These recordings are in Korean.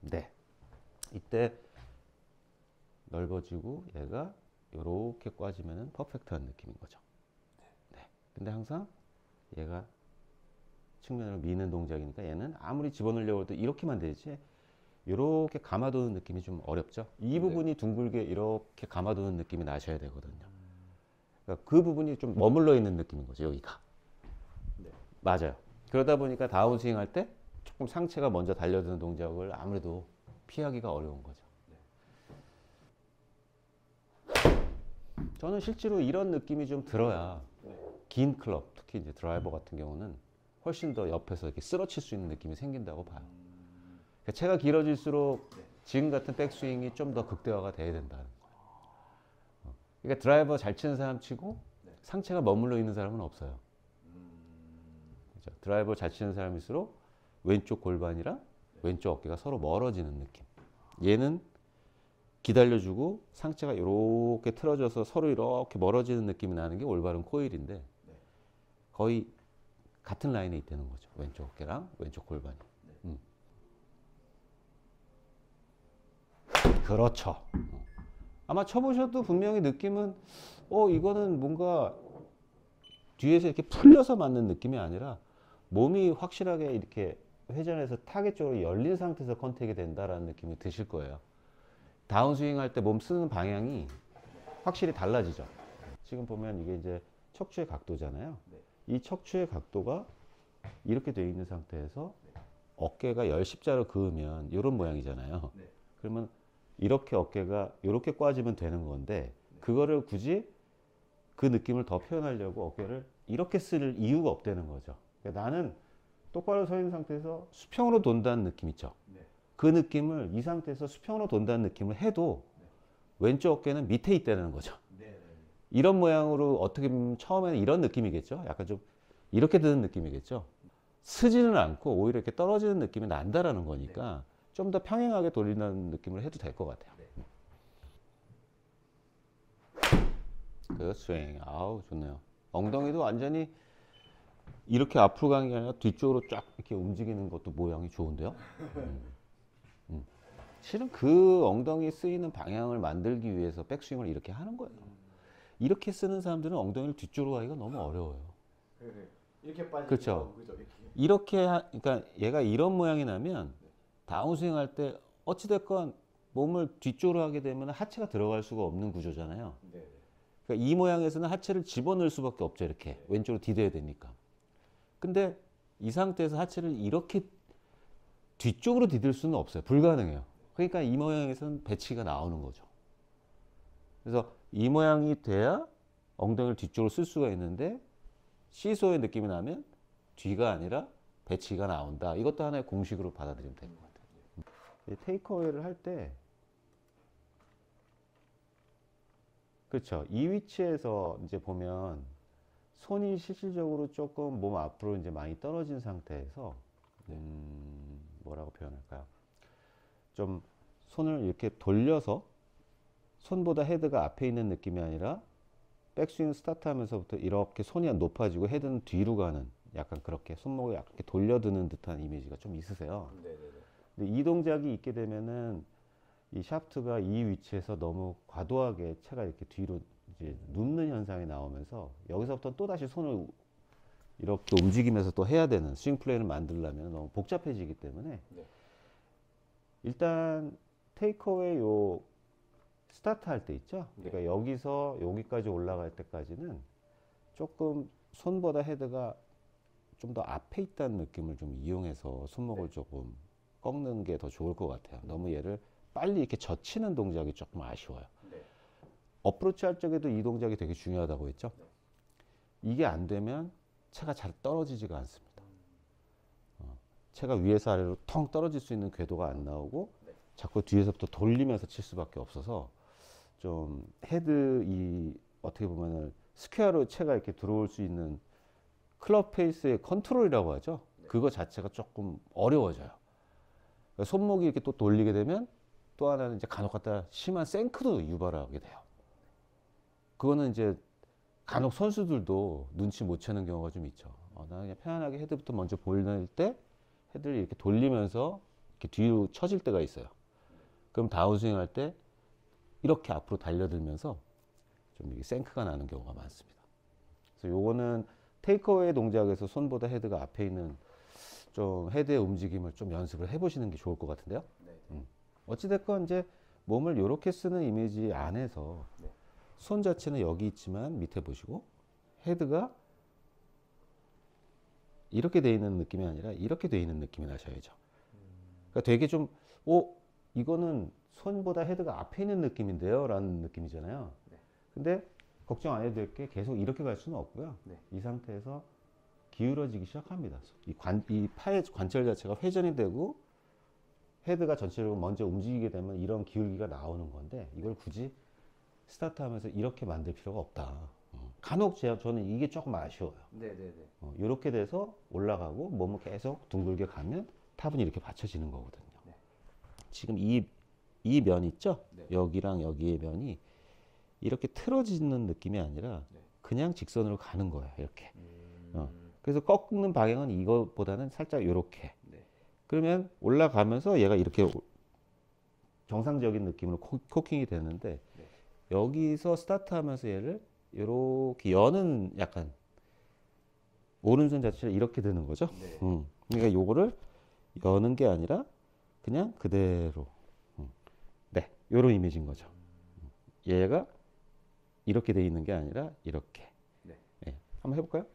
네. 이때 넓어지고 얘가 이렇게 꽈지면은 퍼펙트한 느낌인 거죠. 네. 근데 항상 얘가 측면을 미는 동작이니까 얘는 아무리 집어넣으려고 해도 이렇게만 되지 이렇게 감아두는 느낌이 좀 어렵죠. 이 부분이 둥글게 이렇게 감아두는 느낌이 나셔야 되거든요. 그러니까 그 부분이 좀 머물러 있는 느낌인 거죠, 여기가. 맞아요. 그러다 보니까 다운스윙 할 때 조금 상체가 먼저 달려드는 동작을 아무래도 피하기가 어려운 거죠. 저는 실제로 이런 느낌이 좀 들어야 긴 클럽, 특히 이제 드라이버 같은 경우는 훨씬 더 옆에서 이렇게 쓰러칠 수 있는 느낌이 생긴다고 봐요. 그러니까 채가 길어질수록 지금 같은 백스윙이 좀 더 극대화가 돼야 된다는 거예요. 그러니까 드라이버 잘 치는 사람 치고 상체가 머물러 있는 사람은 없어요. 그렇죠? 드라이버 잘 치는 사람일수록 왼쪽 골반이랑 왼쪽 어깨가 서로 멀어지는 느낌. 얘는 기다려주고 상체가 이렇게 틀어져서 서로 이렇게 멀어지는 느낌이 나는 게 올바른 코일인데 거의 같은 라인에 있다는 거죠. 왼쪽 어깨랑 왼쪽 골반이. 그렇죠. 아마 쳐보셔도 분명히 느낌은 이거는 뭔가 뒤에서 이렇게 풀려서 맞는 느낌이 아니라 몸이 확실하게 이렇게 회전해서 타겟 쪽으로 열린 상태에서 컨택이 된다라는 느낌이 드실 거예요. 다운스윙 할 때 몸 쓰는 방향이 확실히 달라지죠. 지금 보면 이게 이제 척추의 각도잖아요. 이 척추의 각도가 이렇게 되어 있는 상태에서 어깨가 열십자로 그으면 이런 모양이잖아요. 그러면 이렇게 어깨가 이렇게 꽈지면 되는 건데 그거를 굳이 그 느낌을 더 표현하려고 어깨를 이렇게 쓸 이유가 없다는 거죠. 그러니까 나는 똑바로 서 있는 상태에서 수평으로 돈다는 느낌 있죠. 그 느낌을 이 상태에서 수평으로 돈다는 느낌을 해도 왼쪽 어깨는 밑에 있다는 거죠. 이런 모양으로 어떻게 보면 처음에는 이런 느낌이겠죠. 약간 좀 이렇게 드는 느낌이겠죠. 쓰지는 않고 오히려 이렇게 떨어지는 느낌이 난다라는 거니까 좀 더 평행하게 돌리는 느낌을 해도 될 것 같아요. 그 스윙, 아우 좋네요. 엉덩이도 완전히 이렇게 앞으로 가는 게 아니라 뒤쪽으로 쫙 이렇게 움직이는 것도 모양이 좋은데요. 실은 그 엉덩이 쓰이는 방향을 만들기 위해서 백스윙을 이렇게 하는 거예요. 이렇게 쓰는 사람들은 엉덩이를 뒤쪽으로 가기가 너무 어려워요. 이렇게 빠지죠. 그렇죠. 그죠? 그러니까 얘가 이런 모양이 나면 다운스윙 할 때 어찌됐건 몸을 뒤쪽으로 하게 되면 하체가 들어갈 수가 없는 구조잖아요. 그러니까 이 모양에서는 하체를 집어넣을 수밖에 없죠. 이렇게 왼쪽으로 디뎌야 되니까. 근데 이 상태에서 하체를 이렇게 뒤쪽으로 디딜 수는 없어요. 불가능해요. 그러니까 이 모양에서는 배치가 나오는 거죠. 그래서 이 모양이 돼야 엉덩이를 뒤쪽으로 쓸 수가 있는데 시소의 느낌이 나면 뒤가 아니라 배치가 나온다. 이것도 하나의 공식으로 받아들이면 되는 것 같아요. 테이크어웨이를 할 때 그렇죠. 이 위치에서 이제 보면 손이 실질적으로 조금 몸 앞으로 이제 많이 떨어진 상태에서 뭐라고 표현할까요? 좀 손을 이렇게 돌려서 손보다 헤드가 앞에 있는 느낌이 아니라 백스윙 스타트 하면서부터 이렇게 손이 높아지고 헤드는 뒤로 가는 약간 그렇게 손목을 약간 이렇게 돌려드는 듯한 이미지가 좀 있으세요. 근데 이 동작이 있게 되면은 이 샤프트가 이 위치에서 너무 과도하게 채가 이렇게 뒤로 이제 눕는 현상이 나오면서 여기서부터 또 다시 손을 이렇게 움직이면서 또 해야 되는 스윙 플레이를 만들려면 너무 복잡해지기 때문에 일단 테이크어웨이 요 스타트 할 때 있죠. 그러니까 여기서 여기까지 올라갈 때까지는 조금 손보다 헤드가 좀 더 앞에 있다는 느낌을 좀 이용해서 손목을 조금 꺾는 게 더 좋을 것 같아요. 너무 얘를 빨리 이렇게 젖히는 동작이 조금 아쉬워요. 어프로치 할 적에도 이 동작이 되게 중요하다고 했죠. 이게 안 되면 채가 잘 떨어지지가 않습니다. 채가 위에서 아래로 텅 떨어질 수 있는 궤도가 안 나오고 자꾸 뒤에서부터 돌리면서 칠 수밖에 없어서 좀 헤드 이 어떻게 보면은 스퀘어로 채가 이렇게 들어올 수 있는 클럽 페이스의 컨트롤이라고 하죠. 그거 자체가 조금 어려워져요. 그러니까 손목이 이렇게 또 돌리게 되면 또 하나는 이제 간혹 가다 심한 생크도 유발하게 돼요. 그거는 이제 간혹 선수들도 눈치 못 채는 경우가 좀 있죠. 나는 그냥 편안하게 헤드부터 먼저 보일 때 헤드를 이렇게 돌리면서 이렇게 뒤로 처질 때가 있어요. 그럼 다운스윙 할 때 이렇게 앞으로 달려들면서 좀 이게 생크가 나는 경우가 많습니다. 그래서 요거는 테이크어웨이 동작에서 손보다 헤드가 앞에 있는 좀 헤드의 움직임을 좀 연습을 해보시는 게 좋을 것 같은데요. 네. 어찌됐건 이제 몸을 이렇게 쓰는 이미지 안에서 네. 손 자체는 여기 있지만 밑에 보시고 헤드가 이렇게 돼 있는 느낌이 아니라 이렇게 돼 있는 느낌이 나셔야죠. 그러니까 되게 좀, 이거는 손보다 헤드가 앞에 있는 느낌인데요? 라는 느낌이잖아요. 네. 근데 걱정 안 해도 될 게 계속 이렇게 갈 수는 없고요. 네. 이 상태에서 기울어지기 시작합니다. 이 팔의 관절 자체가 회전이 되고 헤드가 전체적으로 먼저 움직이게 되면 이런 기울기가 나오는 건데 이걸 굳이 스타트 하면서 이렇게 만들 필요가 없다. 간혹 저는 이게 조금 아쉬워요. 네네네. 이렇게 돼서 올라가고 몸을 계속 둥글게 가면 탑은 이렇게 받쳐지는 거거든요. 네. 지금 이 면 있죠? 네. 여기랑 여기의 면이 이렇게 틀어지는 느낌이 아니라 네. 그냥 직선으로 가는 거예요. 이렇게. 그래서 꺾는 방향은 이거보다는 살짝 이렇게. 네. 그러면 올라가면서 얘가 이렇게 정상적인 느낌으로 코킹이 되는데 네. 여기서 스타트하면서 얘를 이렇게 여는 약간 오른손 자체를 이렇게 드는 거죠. 네. 그러니까 요거를 여는 게 아니라 그냥 그대로. 네, 요런 이미지인 거죠. 얘가 이렇게 돼 있는 게 아니라 이렇게. 네. 네, 한번 해볼까요?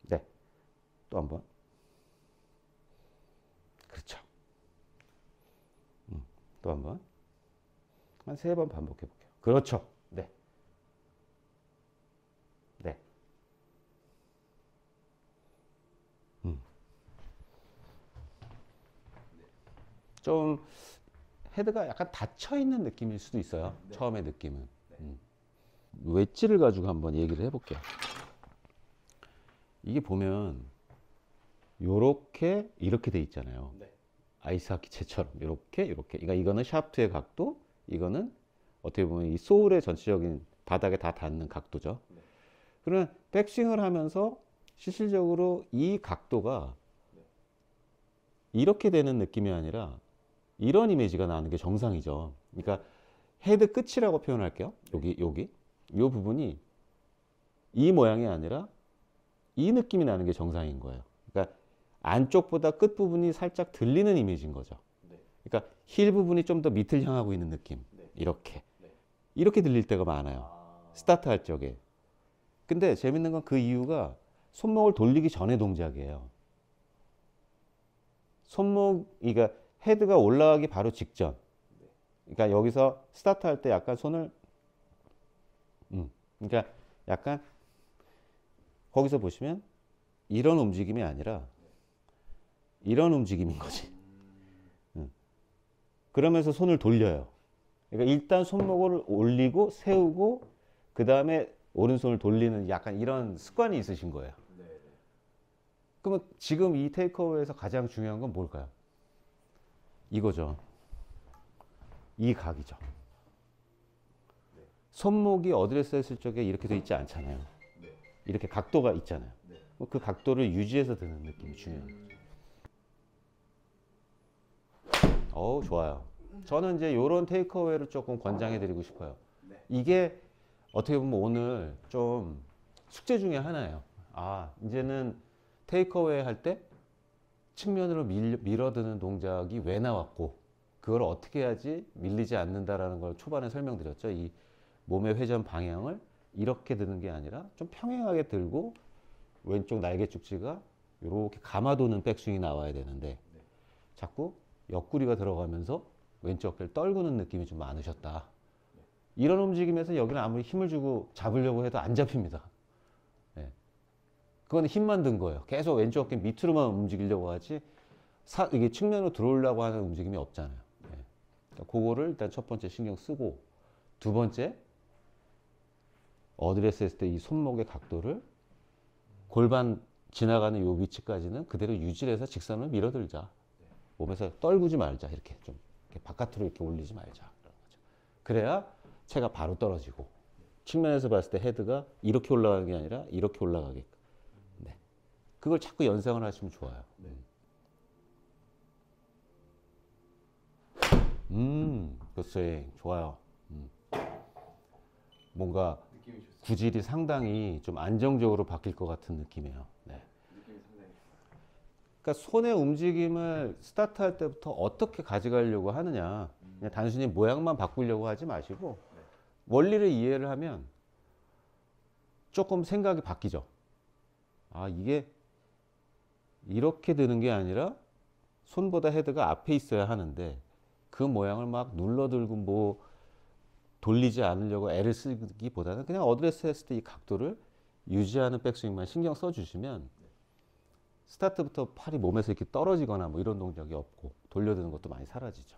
네, 또 한번. 그렇죠. 또 한번. 한 3번 반복해 볼게요. 그렇죠. 네. 네. 좀 헤드가 약간 닫혀 있는 느낌일 수도 있어요. 네. 처음에 느낌은. 네. 웨지를 가지고 한번 얘기를 해볼게요. 이게 보면 요렇게 이렇게 돼 있잖아요. 네. 아이스하키 채처럼 이렇게. 그러니까 이거는 샤프트의 각도, 이거는 어떻게 보면 이 소울의 전체적인 바닥에 다 닿는 각도죠. 네. 그러면 백스윙을 하면서 실질적으로 이 각도가 네. 이렇게 되는 느낌이 아니라 이런 이미지가 나는 게 정상이죠. 그러니까 헤드 끝이라고 표현할게요. 여기 이 부분이 이 모양이 아니라 이 느낌이 나는 게 정상인 거예요. 그러니까 안쪽보다 끝 부분이 살짝 들리는 이미지인 거죠. 네. 그러니까 힐 부분이 좀 더 밑을 향하고 있는 느낌. 네. 이렇게. 네. 이렇게 들릴 때가 많아요. 스타트 할 적에. 근데 재밌는 건 그 이유가 손목을 돌리기 전의 동작이에요. 그러니까 헤드가 올라가기 바로 직전. 그러니까 여기서 스타트 할 때 약간 손을, 그러니까 약간 거기서 보시면 이런 움직임이 아니라 이런 움직임인 거지. 그러면서 손을 돌려요. 그러니까 일단 손목을 올리고 세우고 그 다음에 오른손을 돌리는 약간 이런 습관이 있으신 거예요. 네. 그러면 지금 이 테이크어웨이에서 가장 중요한 건 뭘까요? 이거죠. 이 각이죠. 손목이 어드레스 했을 적에 이렇게 돼 있지 않잖아요. 네. 이렇게 각도가 있잖아요. 네. 그 각도를 유지해서 드는 느낌이 중요해요. 좋아요. 저는 이제 이런 테이크어웨이를 조금 권장해 드리고 싶어요. 네. 이게 어떻게 보면 오늘 좀 숙제 중에 하나예요. 이제는 테이크어웨이 할 때 측면으로 밀어드는 동작이 왜 나왔고 그걸 어떻게 해야지 밀리지 않는다라는 걸 초반에 설명드렸죠. 이 몸의 회전 방향을 이렇게 드는 게 아니라 좀 평행하게 들고 왼쪽 날개 축지가 이렇게 감아도는 백스윙이 나와야 되는데 자꾸 옆구리가 들어가면서 왼쪽 어깨를 떨구는 느낌이 좀 많으셨다. 이런 움직임에서 여기는 아무리 힘을 주고 잡으려고 해도 안 잡힙니다. 네. 그건 힘만 든 거예요. 계속 왼쪽 어깨 밑으로만 움직이려고 하지 이게 측면으로 들어오려고 하는 움직임이 없잖아요. 네. 그러니까 그거를 일단 첫 번째 신경 쓰고 두 번째 어드레스 했을 때 이 손목의 각도를 골반 지나가는 요 위치까지는 그대로 유지를 해서 직선을 밀어들자. 몸에서 떨구지 말자. 이렇게 좀 이렇게 바깥으로 이렇게 올리지 말자. 그런 거죠. 그래야 체가 바로 떨어지고 측면에서 봤을 때 헤드가 이렇게 올라가는 게 아니라 이렇게 올라가게끔. 네. 그걸 자꾸 연상을 하시면 좋아요. 네. 그 스윙 좋아요. 뭔가 느낌이 좋습니다. 구질이 상당히 좀 안정적으로 바뀔 것 같은 느낌이에요. 네. 느낌이 상당히 그러니까 손의 움직임을 스타트할 때부터 어떻게 가져가려고 하느냐. 그냥 단순히 모양만 바꾸려고 하지 마시고 원리를 이해를 하면 조금 생각이 바뀌죠. 아, 이게 이렇게 드는 게 아니라 손보다 헤드가 앞에 있어야 하는데 그 모양을 막 눌러들고 뭐 돌리지 않으려고 애를 쓰기보다는 그냥 어드레스 했을 때 이 각도를 유지하는 백스윙만 신경 써주시면 스타트부터 팔이 몸에서 이렇게 떨어지거나 뭐 이런 동작이 없고 돌려드는 것도 많이 사라지죠.